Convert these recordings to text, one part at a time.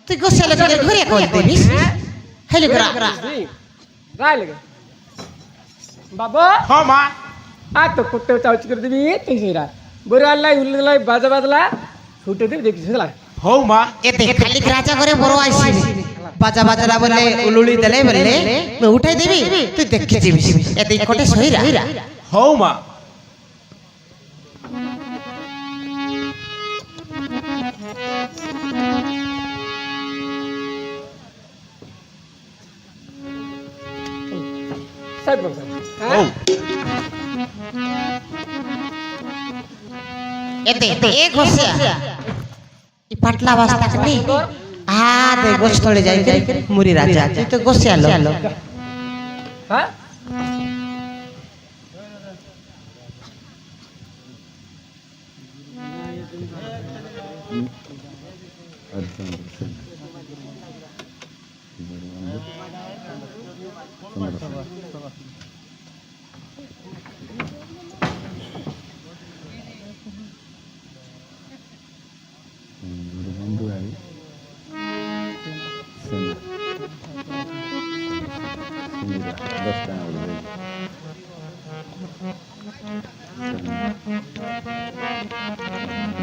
তুই গোসালে ঘুরে কল দিবিস হেলে করা রাই লাগে বাবা হ্যাঁ মা আ তো করতে চাউচ করে দিবি তুই সেরা বড় আল্লাহ উল্লাই বাজা বাজলা ছুটে দিবি দেখিস হলা হও মা এতে খালি রাজা করে বড় আইছি বাজা বাজলা বলে উলুলি দেলে বলে উঠাই দিবি তুই দেখে দিবি এতে কোটে সইরা হও মা সাইড বল হও এতে এ গোসিয়া ই পাটলা বাস্তা কনি আ দে গোস তলে যাই মুরি রাজা তুই তো গোসিয়া লো হ্যাঁ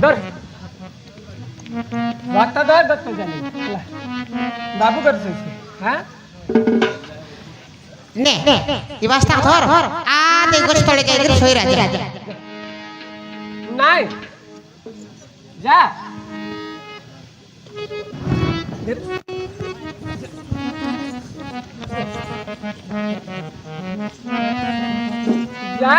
ধর বাচ্চা ধর দেখতে জানি বাবু করছিস হ্যাঁ নে ই বাস্তা ধর আ দে গোস তলে যাই সইরা যা নাই যা যা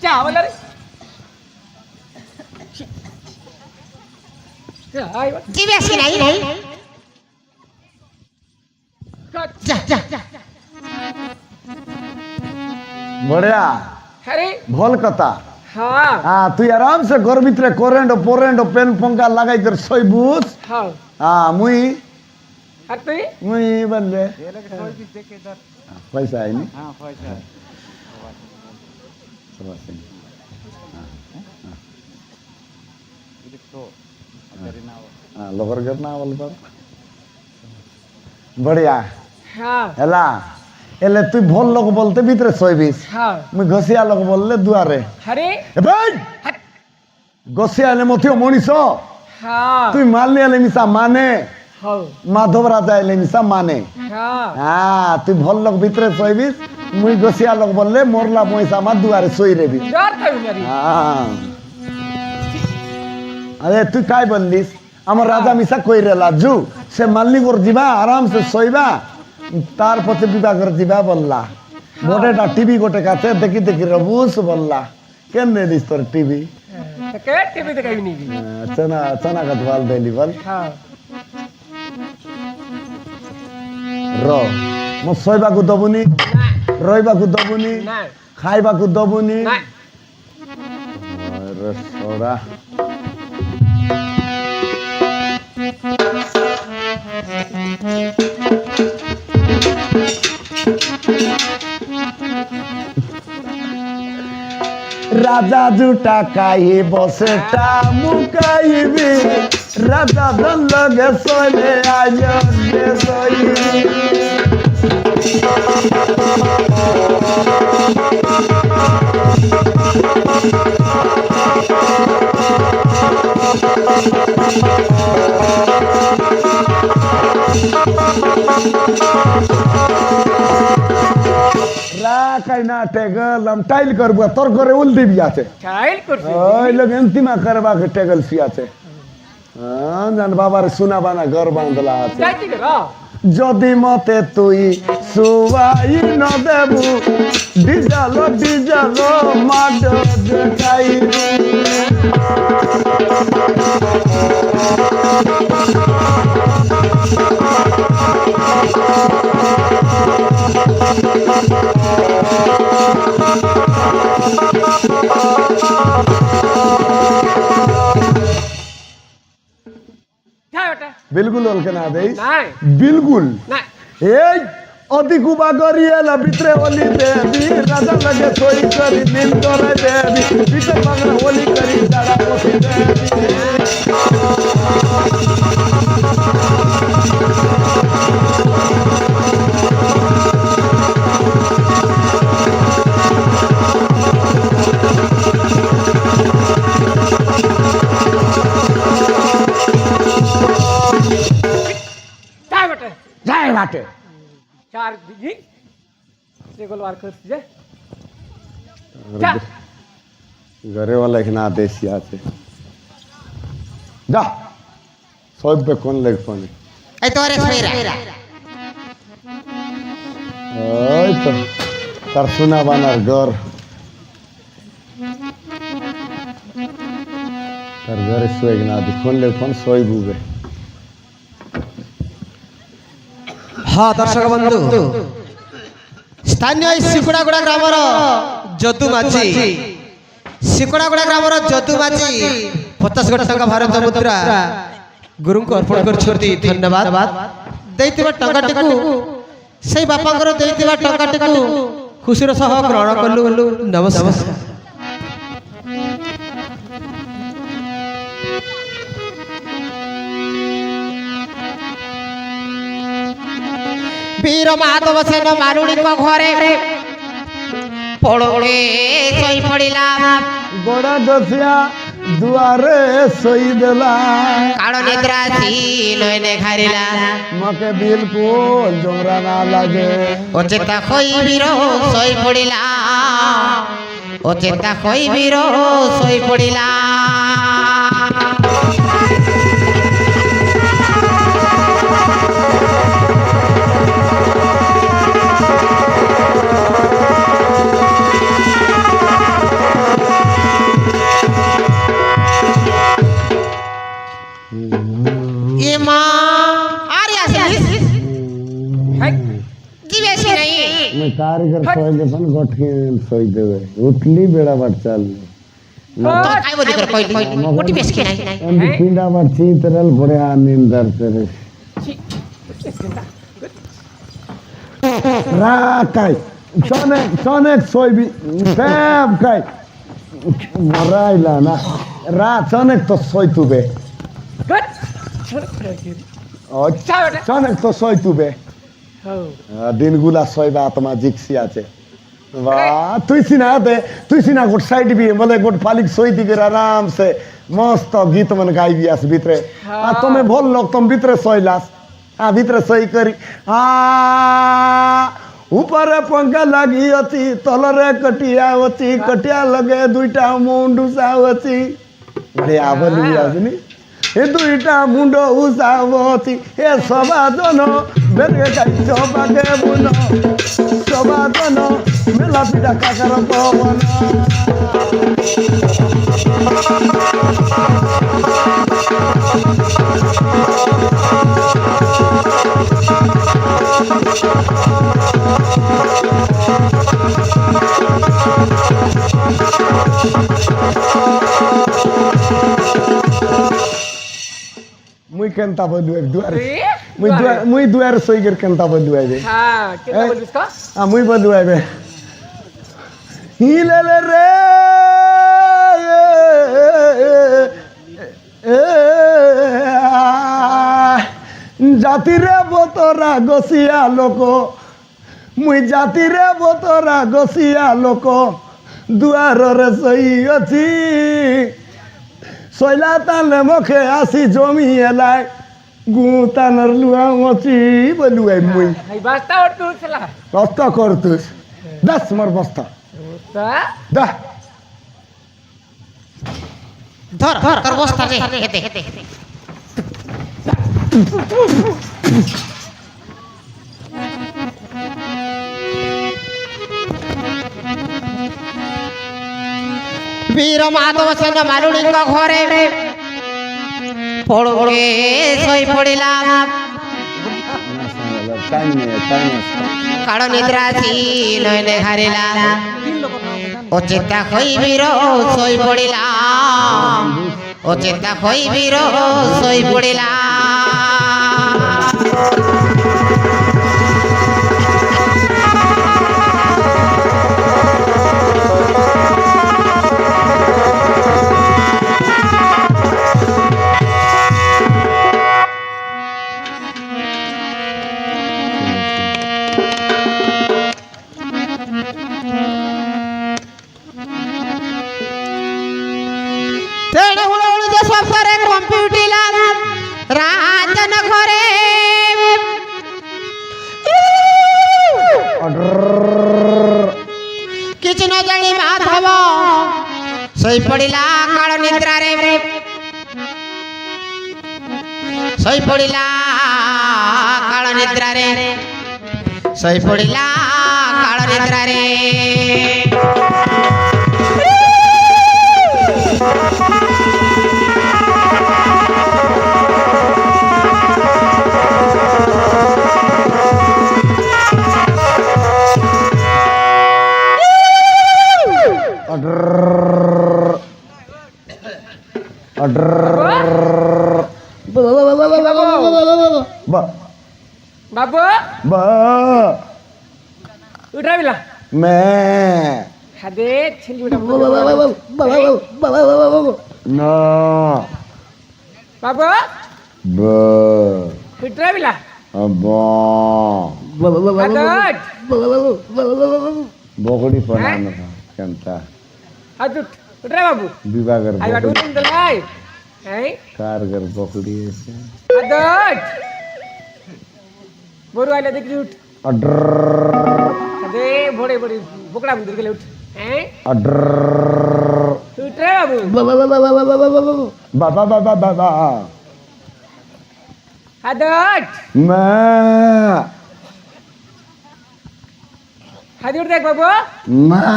যা বলে রে জিবে আসি নাই যা যা बढ़िया अरे भल कथा हाँ हाँ तू आराम से घर भीतर करेंट पोरेंट पेन पंखा लगाई कर सोई बुझ हाँ हाँ मुई और तू मुई बंदे पैसा है नहीं हाँ पैसा हाँ लोगर करना वाल पर बढ़िया हाँ हेला एले तू भल लोग बोलते भीतर सोईबिस हाँ मुई घसिया लोग बोलले दुआरे अरे ए भाई घसिया ने मथियो मनीषो हाँ তুই মানলি এলে মিশা মানে हाँ মাধব রাজা এলে মিশা মানে हाँ হ্যাঁ তুই ভাল লোক ভিতরে শোইবিস মুই গসিয়া লোক বললে মরলা পয়সা আমার দুয়ারে শোই রেবি डर था मेरी হ্যাঁ আরে তুই কাই বললিস আমার রাজা মিশা কই রে লাজু সে মালনি কর দিবা আরাম সে শোইবা তার পথে বিবাহ করে দিবা বললা মোটেটা টিভি গোটে কাছে দেখি দেখি রবুস বললা কেন রে দিস তোর টিভি के टीवी देखा भी नहीं চনা চনা কাজ বল দেলি বল हाँ র মো শোইবাকু দবুনি রইবাকু দবুনি ना খাইবাকু দবুনি ना আরে সোরা রাজা জুটা কাই বসেটা মুকাইবি রাজা দল লগে সইলে আজ সইবি রাখাই না টেগল টাইল করবো তোর ঘরে উল্টি বি আছে चाइल्ड कुर्सी ওই লোক এন্তিমা করবা টেগল সি আছে হ্যাঁ জান বাবার সোনা বানা ঘর বাঁধলা আছে क्या की करो যদি মতে তুই সুবাই ন দেবু ডিজালো ডিজালো মাড দেখাই क्या बेटा বিলকুল ওলকে না দেই नहीं বিলকুল नहीं এই অধিকুবা গরিয়েলা ভিতরে অলি দেবি রাজা লাগে সই করি নীল করে দেবি ভিতরে বাংলা অলি করি দাঁড়া বসি দেবি চারদিকে সেগুলো আর করছি যে যা। ঘরে वाला এখানে আদেশই আছে যা সব কোন লেগ ফোনে এই তোরে সইরা ওই তো তার সোনা বানার ঘর তার ঘরে শুয়ে না দি কোন লেগ ফোন সই বুবে হ্যাঁ দর্শক বন্ধু স্থানীয় শিকুড়াগুড়া গ্রামর যদু মাঝি শিকুড়াগুড়া গ্রামর যদু মাঝি 50 কোটি টাকা ভারত মুদ্রা গুরুଙ୍କୁ অর্পণ କରିଛନ୍ତି ধন্যবাদ ଦେଇଥିବା ଟଙ୍କାଟିକୁ ସେଇ ବାପାଙ୍କର ଦେଇଥିବା ଟଙ୍କାଟିକୁ ଖୁସିର ସହ ଗ୍ରହଣ କଲୁ ନମସ୍କାର বীর মাধব সেন মারুণীଙ୍କ ঘরে পড়ে শোই পড়িলা গোড়া দশিয়া দুয়ারে সই দেলা কাল নিদ্রা নয়নে ঘারিলা মকে বিলকুল জমরা না লাগে অচেতা হই বীর শোই পড়িলা অচেতা হই বীর শোই পড়িলা मैं कारीगर सोइले पण गठके सोई देवे उठली बेड़ा बार चल एम पिंडा बार छी तरल बड़े आनिंदर तेरे रा काय सोने सोई भी सब काय मराइला ना रा सोने तो सोई तुबे सोने तो सोई तुबे দিনগুলা সইবা আত্মা জিক্সি আছে বাহ তুই সিনা গোট সাইড বি বলে গোট পালিক সই দিকে আরামসে মস্ত গীত মানে গাইবি আস ভিতরে আর তুমি ভল লোক তুমি ভিতরে সইলাস ভিতরে সই করি উপরে পঙ্খা লাগি অছি তলরে কটিয়া লগে দুইটা মুন্ডুসা অছি বড়িয়া বলি আসনি এ দুইটা মুন্ড উসাবতি এ সবাজন বেরে গাইছ বাগে বুন সবাজন মেলা পিঠা কাকার পবন মুই কেনতা বলু এক দুয়ার মুই দুয়ার সইগের কেনতা বলু আইবে হ্যাঁ কেটা বলিস কা মুই বলু আইবে হিলেলে রে জাতিরে বতরা গসিয়া লোক মুই জাতিরে বতরা গসিয়া লোক দুয়ারে সই অছি সইলা তালে মুখে আসি জমি এলাই গুতানার লুয়া মচি বলু আই মুই এই বাস্তা উঠু চলা বস্তা করতুস দাস মোর বস্তা তা দা ধর তোর বস্তা নে হেতে বীর মাধব সেন মারুণীଙ୍କ ঘরে পড়ে শোই পড়িলাম কাল নিদ্রা নয়নে হারিলা অচেতা হই বীর শোই পড়িলাম অচেতা হই বীর শোই পড়িলাম রাজন ঘরে ଜାଣି ମାଧବ ଶୋଇ ପଡ଼ିଲା କାଳ ନିଦ୍ରାରେ ଶୋଇ ପଡ଼ିଲା କାଳ ନିଦ୍ରାରେ ଶୋଇ ପଡ଼ିଲା କାଳ ନିଦ୍ରାରେ बाबू उठा बिला मैं हदे छिली उठा no बाबू ब उठा बिला अब्बा हदट बोकड़ी पनाना था केंता हदट उठा बाबू विवागर आई बाटू बोकड़ी तुम दलाई हैं कारगर बोकड़ी ऐसे हदट बोरू आइले देखि उठ अड्र हदे भोड़े भोड़े बोकड़ा मंदिर के लिए उठ हैं अड्र उठ रे बाबू बाबा बाबा बाबा हदट मैं हदट देख बाबू मैं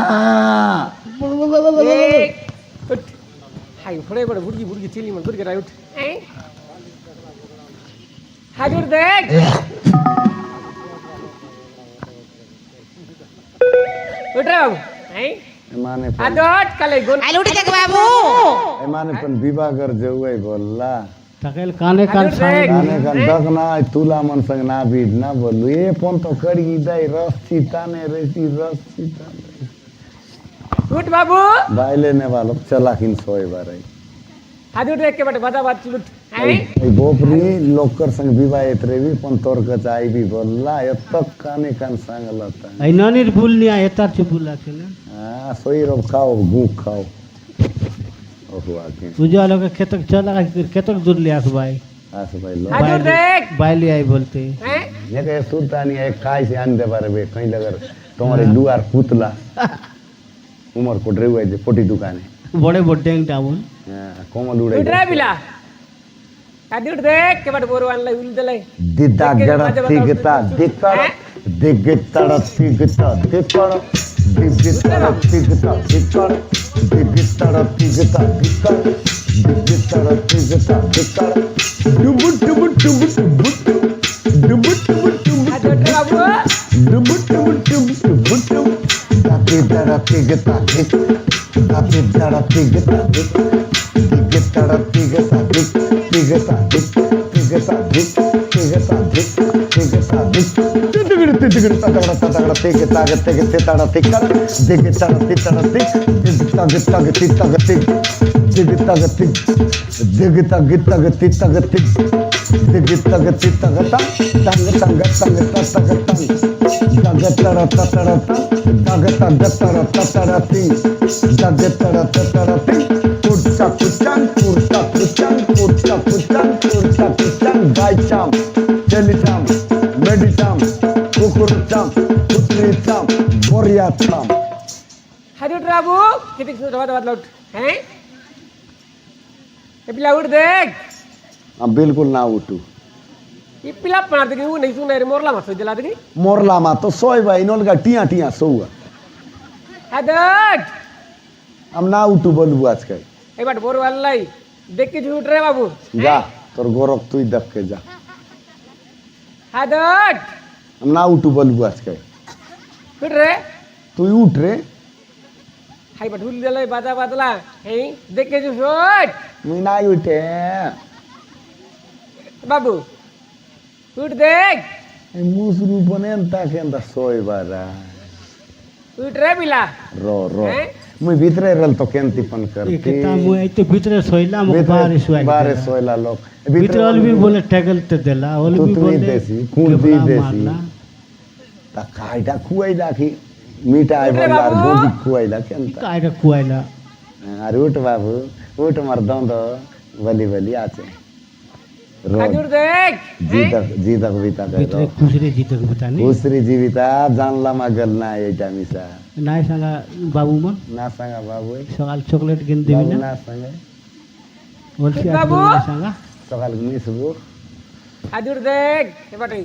उठ हाय भोड़े भोड़े बुड़गी बुड़गी चिली मन दुर्गे राय उठ हैं हदट देख उठ रे बाबू हैं माने हदट काले गोल आइल उठी देख बाबू माने पण विवागर जेवय बोलला तकेल काने कान हदट सांग देख काने कान दगना तुला मन संग ना बीड ना बोलू ए पण तो कड़ी दाई रस्सी ताने रेसी रस्सी ताने उठ बाबू बाइले ने वालो चला किन सोय बारे हदट देख के बटे बता बात उठ हैं ए बोपरी लोकर संग विवाह एतरेवी पण तोर कचाई भी बोलला एतक काने कान सांगला ता आई नानीर बुलनी आ एतार छु बुला छले हां सोई रो खाओ गु खाओ ओहो आके पूजा लोग खेतक चला खेतक दूर ले आस भाई आस भाई लो हदट देख बाइली आई बोलते हैं ये के सुल्तानी एक खाई से आन दे बारे बे कहीं लगर तुम्हारे दुआर पुतला उमर को ड्रेव है पोटी दुकाने बड़े बड्डेंग टाउन कोमल उड़े उठ रे बिला हदट देख के बटे बोरू आनले उल देले दिदा गड़ा तिगता दिकड़ दिगतड़ तिगता दिकड़ दिगतड़ तिगता दिकड़ दिगतड़ तिगता दिकड़ दिगतड़ तिगता दिकड़ डुबु डुबु डुबु डुबु डुबु डुबु डुबु हदट रे बाबू डुबु डुबु डुबु डुबु डुबु दिगतड़ तिगता दिक दिगतड़ तिगता दिक दिगतड़ तिगता दिक तिगता दिक तिगता दिक तिगता दिक तिगता दिक तिगड़ तिगड़ तगड़ा तगड़ा तिगता तिगता तिगड़ दिगता तिगता तिग दिगता तिगता तिग दिगता तिग दिगता तिगता तिग दिगता तिगता तंग तंग तंग तंग तंग दगतड़ ततड़ दगता गतड़ ततड़ तिग दगतड़ ततड़ तिग पुट्टा पुट्टान पुट्टा पुट्टान पुट्टा पुट्टान पुट्टा पुट्टान गाय चाम चली चाम मेडी चाम कुकुर चाम कुतरी चाम बोरिया चाम हदट रे बाबू किती बता बता उठ हैं ए पिला उठ देख हम बिल्कुल ना उठू ई पिला पना देख वो नहीं सुने रे मोरला मत दिला देख मोरला मा तो सोई भाई नोल का टिया टिया सोआ हदट हम ना उठू बोलबू आज के ए बट बोरू आनले देख के उठ रे बाबू जा तोर गोरख तू दब के जा हदट हम ना उठू बोलबू आज के उठ रे तू उठ रे हाय बट उल देले बाजा बादला हैं देख के सोच मैं ना उठे बाबू उठ देख मुसरू बने ताके अंदा सोई बारा उठ रे बिला रो रो हैं? मुई भीतरे रहल तो केंती पन करती एकता मु आइते भीतर सोइला मु बाहर सोइला बारे सोइला लोग भीतर ऑल भी बोले टैगल ते देला ऑल भी तू बोले देसी कौन दी देसी ता कायदा खुआइला की मीठा आई उठ रे बोला बाबू। गोदी खुआइला केंता कायरा कुआइला अरे उठ बाबू उठ मर दंद बली बली आचे খাজুর দেখ জিতক বিতা ভিতরে খুচরে জিতে বুতানি খুচরি জীবিতা জানলাম আগল না এইটা মিশা নাই সাঙ্গা বাবু মন না সাঙ্গা বাবু সকাল চকলেট কিনে দিবি না না সাঙ্গা বলছি আজ বাবু। বলবি না সাঙ্গা সকাল নিসবু খাজুর দেখ এবারে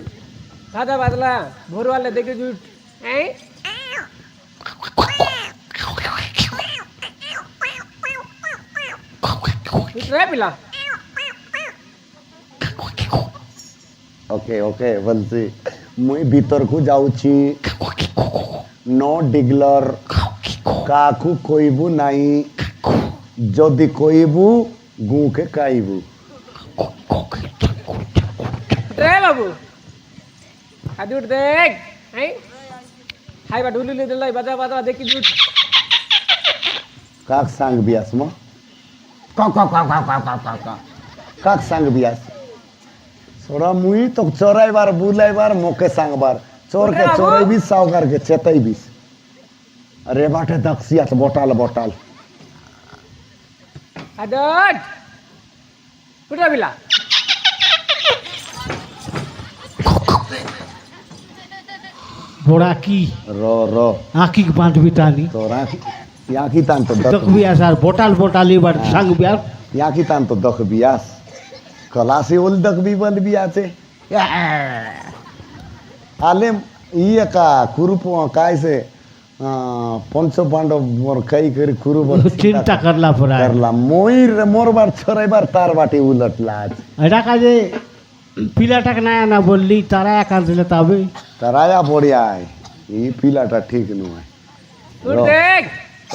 ভাজা বাদলা ভোরওয়ালে দেখে জুট হ্যাঁ রে পিলা ওকে ওকে বলছি মুই ভিতরকু যাউছি নো ডিগলর কাকু কইবু নাই যদি কইবু গুকে কাইবু রে বাবু খাজুর দেখ হ্যাঁ খাইবা ঢুলিলে দিলাই বাজা বাজা দেখি জুট কাক सांग बियास म কাক सांग बियास सोरा मुई तो चोराइबार बुलाइबार मोके सांगबार चोर के चोराई बीस सावकार के चेताई बीस अरे बाटे दक्सियात बोटाल बोटाल খাজুর কুটা পিলা বড়া কি रो रो আঁকি বাঁধবি টানি तोरा यहाँ की तान तो দেখবি আর बोटाल बोटाल এবার সাং বিয়ার यहाँ की तान तो दख बियास कला से ओल दख भी बन बियाचे आले ये का कुरुप काय से पंच पांडव मोर कई कर कुरु চিন্তা করলা পড়া करला मोर मोर बार छोराइबार तार बाटे उलटला आज এটা কাজে পিলাটাকে না না বললি তারা একান্ত দিলে তবে तराया पड़िया है ये पीलाटा ठीक नहीं है কুট দেখ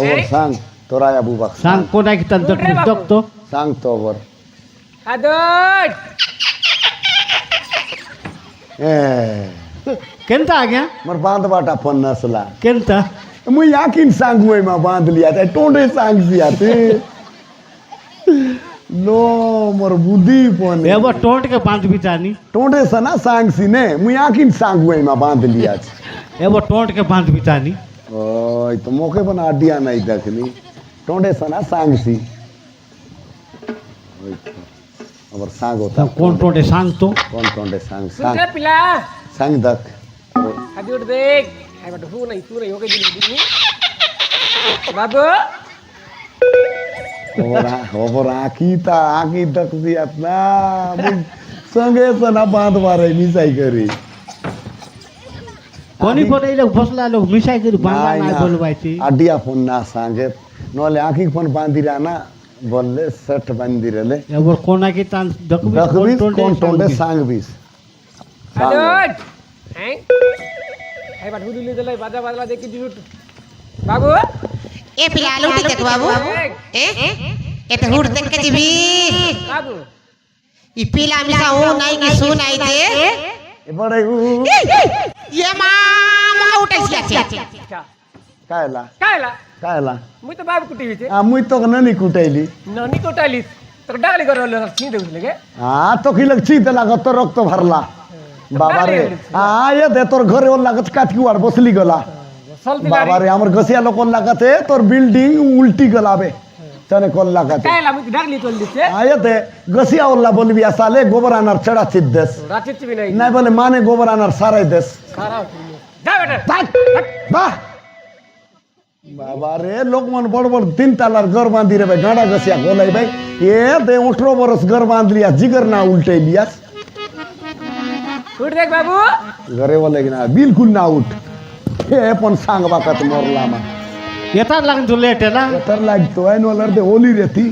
ओवर सांग तोराया बुबा সাং কোনায় কি তার দেখতো सांग तो ओवर খাজুর ए কেনতা আজ্ঞা मोर बांध बाटा फन नसला কেনতা मुई याकिन सांग हुए में बांध लिया था टोंडे सांग सिया थे लो मोर बुद्धि फोन এবার টোঁটকে বাঁধবি টানি टोंडे सना सांग सी ने मुई याकिन सांग हुए में बांध लिया था এবার টোঁটকে বাঁধবি টানি ओय तो मौके पर आडिया नहीं देखनी टोंडे सना सांग सी ओय तो, और सांग होता কোন টোঁটে সাং তো कौन टोंडे सांग কুট सांग রে পিলা सांग दक খাজুর দেখ খাইবা ঢু নাই ওকে দিলি দিবি বাবু और आकी दक दिया ना मुई संगे सना बांध मारे मिसाई करी কোনি পরে লোক ফসলা লোক মিশাই করে বাঁধা নাই বলবাইছি আডিয়া ফোন না सांगे নলে আঁকি ফোন বাঁধি রা না বললে সেট বাঁধি রেলে এবার কোনাকে তান দেখবি দেখবি কোন কোন টোঁটে টোন্ডে सांग বিস খাজুর হ্যাঁ খাইবা ঢুলিলে দিলাই বাজা বাজলা দেখি জুট বাবু এ পিলা আলুটি দেখ বাবু এ এটা হুড় দেখ কে দিবি বাবু ই পিলা মিসা ও নাই কি সু নাই দে এবারে ইয়ে মা মা উঠাইছি আছে আচ্ছা কায়লা কাইলা কায়লা মুই তো বাবু কুটি হইছে মুই তো ননি কুটাইলি ননি কোটালিস তোর ডালি করে ছিঁ দেউছ লাগে তো কি লাগছি তে লাগত রক্ত ভরলা বাবা রে আয়ে দে তোর ঘরে ওর লাগত কাটকি আর বসলি গলা চলতি বাবা রে আমার গসিয়া লোক লাগাতে তোর বিল্ডিং উল্টি গলাবে চনে কোন লাগাতে কাইলা মুই ডালি চল দিছে আয়ে দে গসিয়া ওল্লা বলবি আসালে গোবর আনার চড়া দেশ রাতে চিবি নাই নাই বলে মানে গোবর আনার সারাই দেশ খারাপ যা বেটা বাহ বাবা রে লোক মন বড় বড় তিন তালার ঘর বাঁধি রে ভাই গাঁড়া গসিয়া গোলাই ভাই এ দে 18 বরস ঘর বাঁধ লিয়া জিগর না উল্টে লিয়াস উঠ দেখ বাবু ঘরে বলে কি না বিলকুল না উঠ এ পন सांग বাকাত মরলাম এটা লাগন তো লেট না तर लागतो आहे नोलर दे ओली रेती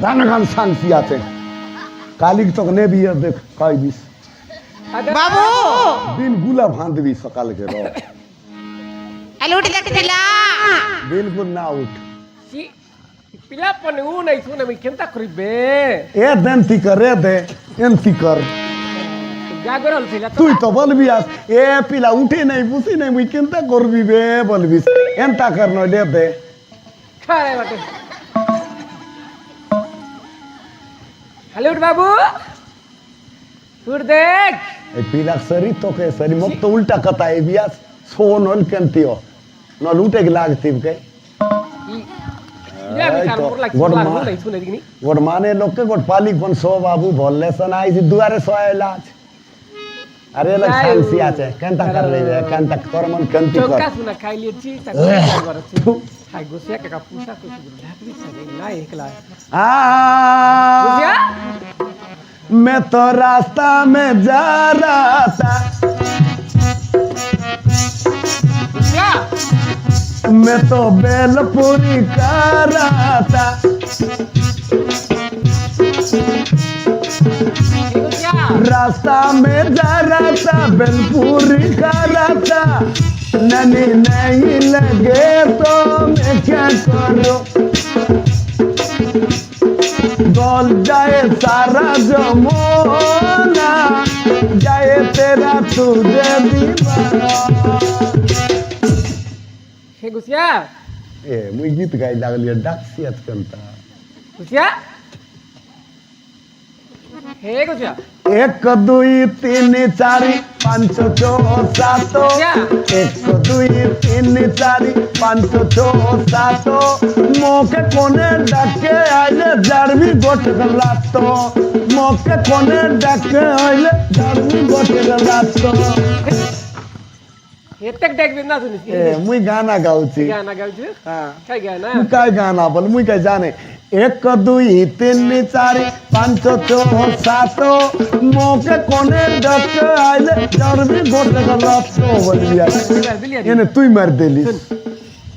गान गान सांग सियाते कालिक तो ने भी देख काई बिस বাবু बिन गुला भांद भी सकाल के रो আলুটি দেখ পিলা बिल्कुल ना उठ si pila pone una y una mi kenta kribe ए दंती कर रे दे एंती कर ya gorol sila তুই তো বলবি আস এ পিলা উঠে নাই বুঝি নাই মুই কেনতা করবি বে বলবি এন্তা কর ন দে দে khare bate hello babu উঠ দেখ ए पिला सरी तो के सरी मग तो उल्टा कता ए बियास सोनल केंतियो न लूटे के लागती के দিয়া আমি কার উপর লাগছি লাগবো নাই শুনে দিগনি গোট মানে লোককে গোট পালি কোন সো বাবু বললে সনাইছি দুয়ারে সোয়াইলা আছে আরে লোক সাইন্সি আছে কেনটা কর লেবে কেনটা তোর মন কেনতি কর চোকা শুনা খাই লিয়েছি তাকে একবার আছে হাই গোসিয়া কাকা পুষা কইছি ঢাকলি সাথে না একলা গোসিয়া मैं तो रास्ता में जा रहा था গোসিয়া मैं तो बेलपूरी कर रहा था গোসিয়া रास्ता में जा रहा था बेलपूरी कर रहा था ननी नहीं लगे तो मैं क्या करूं डोल जाए सारा जमाना जाए तेरा तुझे दीवाना হে গোসিয়া ए मुई गीत गाई लागली डाक्सियत करता গোসিয়া হে গোসিয়া एक दुई तीन चारि पाँच छो सात एक दुई तीन चारि पाँच छो सात मोके कोने डाके आइले जारवी गोटे रात मोके कोने डाके आइले जारवी गोटे रात এতেক দেখবি না শুনিস ए मुई गाना गाउची গানা গাইছিস हाँ কাই গানা काय गाना बोल मुई काय जाने एक दुई तीन चारि पाँच छो सात मोके कोने डाके आइले जारवी गोटे रात बोलिया দিলি एने तुई मार देलिस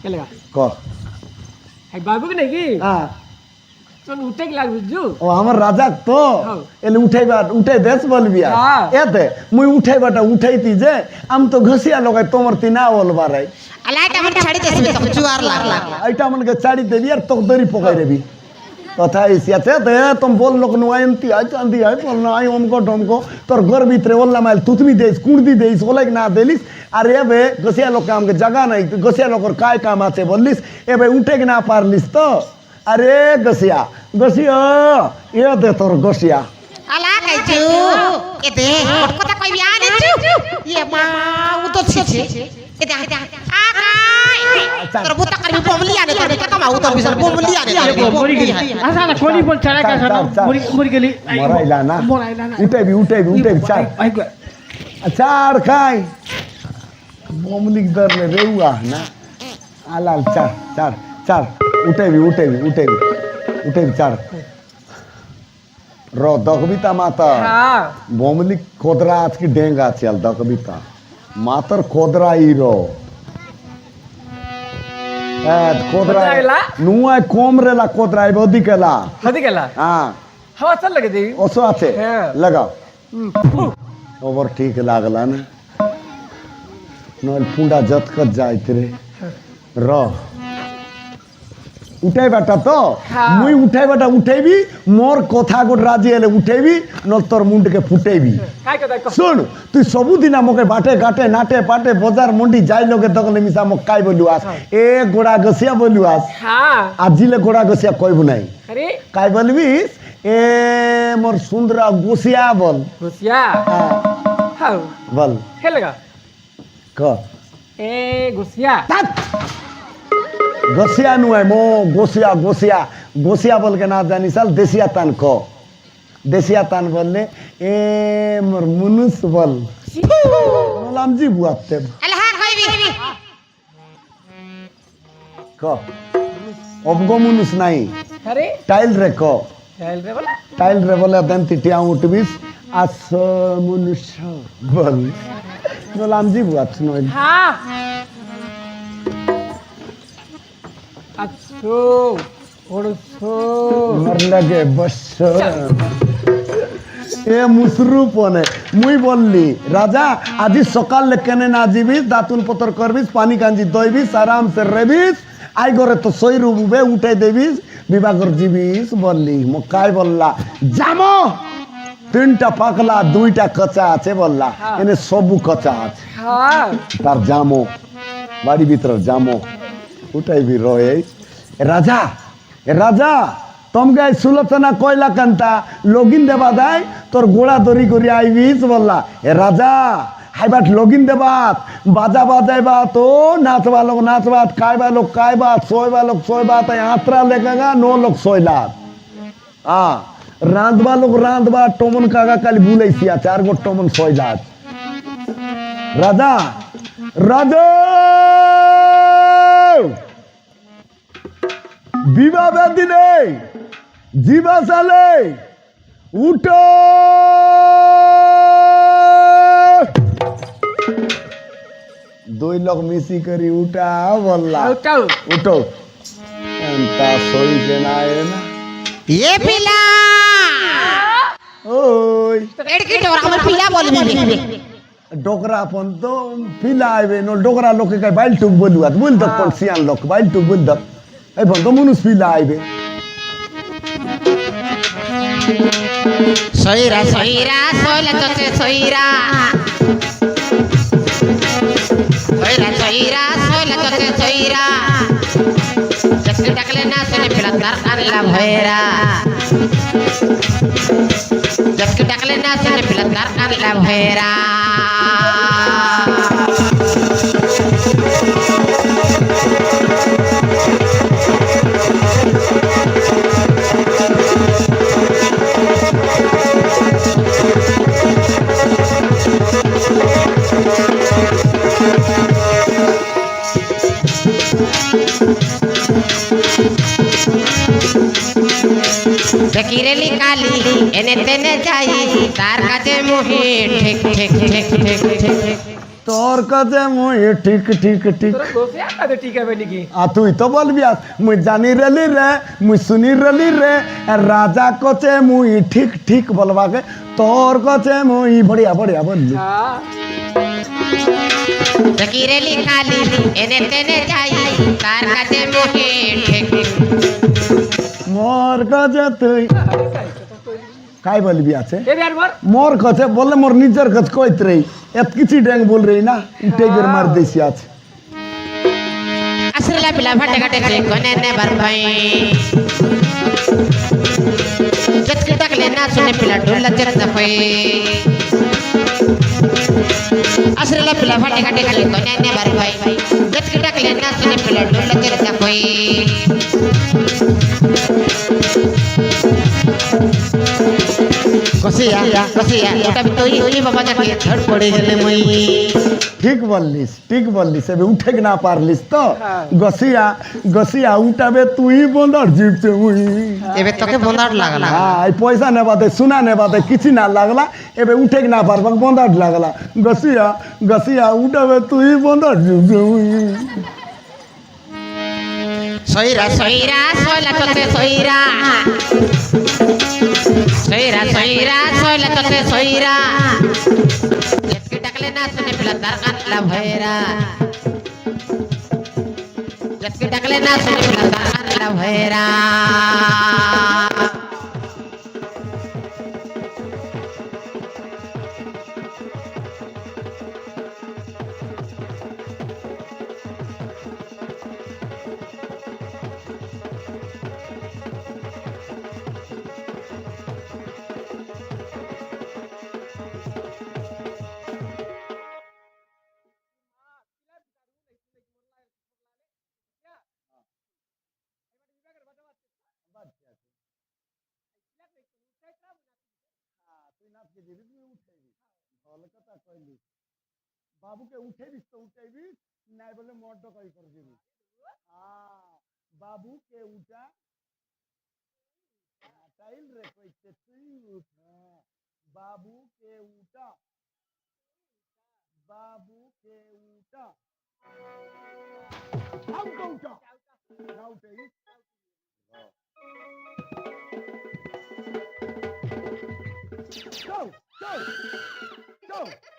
কেলেগা क হাই বাবু কি নাকি हाँ তোন উঠে কি লাগবে জু ও আমার রাজা তো হ্যাঁ। এলে উঠাই দেশ বলবি আর হ্যাঁ। এতে মুই উঠাইবাটা উঠাইতি যে আমি তো ঘষিয়া লগাই তোমার তি না বলবার আলাইটা আমার ছাড়ি দেবে তো জুয়ার লাগলা এইটা আমাকে চাড়ি দেবি আর তোকে দড়ি পকাই দেবি কথা এসি আছে তে তুমি বল লোক নুয়াইন্তি আই চান্দি আই বল না আই অমকো ডমকো তোর ঘর ভিতরে বললাম আইল তুতমি দেইস কুড়দি দেইস ওলাই না দেলিস আর এবে ঘষিয়া লোক আমাকে জায়গা নাই ঘষিয়া লোকর কায় কাম আছে বললিস এবে উঠে না পারলিস তো আরে ঘষিয়া ঘষিয়া এ দে তোর ঘষিয়া আলা কাইজু এতে কথা কইবি আনে জু ইয়ে মা ও তো ছিছে এতে আকাই তোর বুতা করবি বমলি আনে তোর টাকা মা ও তোর বিশাল বমলি আনে মরি গেলি আচ্ছা না কোনি বল ছাড়া কাছে মরি গেলি মরাইলা না মরাইলা না উঠাইবি চার চার খাই বমলিক ধরলে রেউয়া না আলাল চার চার চার উঠাইবি চার র দকবিতা মাতা হ্যাঁ বমলিক কোদরা আজকে ডেঙ্গা চাল দকবিতা মাতার কোদরা ইরো কোদরা কোদরাইলা? নুয়ায় কম রেলা কোদরাই বদিকেলা হদি গেলা হ্যাঁ হাওয়া চল লাগে দেই ওসো আছে হ্যাঁ। লাগাও ওবর ঠিক লাগলা না নল পুন্ডা জতকত যাইতে রে র উঠাইবাটা তো হ্যাঁ। মুই উঠাইবাটা উঠাইবি মোর কথা গোট রাজি এলে উঠাইবি নল তোর মুন্ডকে ফুটাইবি কাই কথা কহ শুন তুই ସବୁদিন আমাকে বাটে ঘাটে নাটে পাটে বজার মন্ডি যাই লোকে তখন মিশা মোক কাই বলু আস এ গোড়া গসিয়া বলু আস হ্যাঁ আজিলে গোড়া গসিয়া কইবু নাই আরে কাই বলবিস এ মোর সুন্দরা গসিয়া বল গোসিয়া হ্যাঁ, হাউ বল খেলেগা ক এ গোসিয়া तात গসিয়া নুয় মো গসিয়া গসিয়া গসিয়া বলকে না জানি সাল দেশিয়া তান ক দেশিয়া তান বললে এ মোর মুনুস বল বললাম জি বুয়াতে আল্লাহ কইবি ক অবগ মুনুস নাই আরে টাইল রে ক খেল রে বলা টাইল রে বলে দেন তিটিয়া উঠবিস আস মুনুস বল বললাম জি বুয়াত নয় হ্যাঁ আচ্ছা ওড়ছো মর লাগে বস এ মুসরু পনে মুই বললি রাজা আজি সকালে কেনে না যাবিস দাতুন পতর করবিস পানি কাঞ্জি দইবিস আরাম সে রেবিস আই করে তো সই রুবে উঠাই দেবিস বিবাগর জিবিস বললি মকাই বললা জামো তিনটা পাকলা দুইটা কচা আছে বললা এনে সবু কচা আছে হ্যাঁ তার জামো বাড়ি ভিতর জামো উঠাইবি রয়ে রাজা রাজা তমকে সুলোচনা কইলা কান্তা লগিন দেবা দাই তোর গোড়া দড়ি করি আইবিস বললা এ রাজা হাইবাট লগিন দেবাত বাজা বাজাইবাত ও নাচবা লোক নাচবাত খাইবা লোক খাইবাত সোয়বা লোক সোয়বাত আত্রা লেখাগা 9 লোক সয়লাত রাঁধবা লোক রাঁধবা টমন কাকা কালি বুলাইছি আছে আর গো টমন সয়লাত রাজা রাজা বিবাহ ব্যাধি নেই জীবা সালে উঠো দুই লোক মিশি করি উঠা বললা উঠাও উঠো তা সই কে না না এ পিলা ওই এড়কি ডোরা আমার পিলা বলবি ডোকরা পন তো পিলা আইবে নো ডোকরা লোকে কাই বাইল টুক বলুয়াত বল দক পন সিয়ান লোক বাইল টুক বল দক এই পন তো মনুষ পিলা আইবে সইরা সইরা সইলা চচে সইরা সইরা সইরা সইলা চচে সইরা জসকে ডাকলে না শুনে পিলা তার কানলা ভয়রা জসকে ডাকলে না শুনে পিলা তার কানলা ভয়রা দেখিরেলি কালি এনে তেনে যাই তার কাছে মোহে ঠিক ঠিক ঠিক ঠিক ঠিক তোর কাছে মুই ঠিক ঠিক ঠিক তোরা গোসে আদে ঠিক হবে নাকি তুই তো বলবি মুই জানি রেলি রে মুই শুনি রেলি রে রাজা কচে মুই ঠিক ঠিক বলবাকে তোর কাছে মুই বড়িয়া বড়িয়া বললি হ্যাঁ দেখিরেলি কালি এনে তেনে যাই তার কাছে মোহে ঠিক মোর কাছে তুই কাই বলবি আছে এ বিয়ার বর মোর কাছে বললে মোর নিজের কাছে কইত রে এত কিছু ড্যাং বল রে না উঠে বের মার দেছি আছে আসরলা পিলা ফাটে কাটে কোনে নে বার ভাই জতকে ডাকলে না শুনে পিলা ঢোলা চেরতা ফই আসরলা পিলা ফাটে কাটে কোনে নে বার ভাই জতকে ডাকলে না শুনে পিলা ঢোলা চেরতা ফই কসিয়া কসিয়া ওটা তুই ওই বাবা যাকে ঝড় পড়ে গেলে মই ঠিক বললিস এবে উঠে না পারলিস তো গসিয়া গসিয়া উঠাবে তুই বন্দার জিপতে মুই এবে তোকে বন্দার লাগলা হ্যাঁ এই পয়সা নেবাদে সোনা নেবাদে কিছু না লাগলা এবে উঠে না পারবা বন্দার লাগলা গসিয়া গসিয়া উঠাবে তুই বন্দার জিপতে মুই সইরা সইরা সইলা চতে সইরা সইরা সইরা সইলা চতে সইরা জেসকে ডাকলে না শুনে পিলা তার কানলা ভয়রা জেসকে ডাকলে না শুনে পিলা তার কানলা ভয়রা বাবুকে উঠেবিস তো উঠেবিস নাই বলে মর্দ কই করে দিবি বাবুকে উঠা টাইল রে কইতে তুই উঠা বাবুকে উঠা বাবুকে উঠা আমকে উঠা না উঠেবিস Go! Go! Go!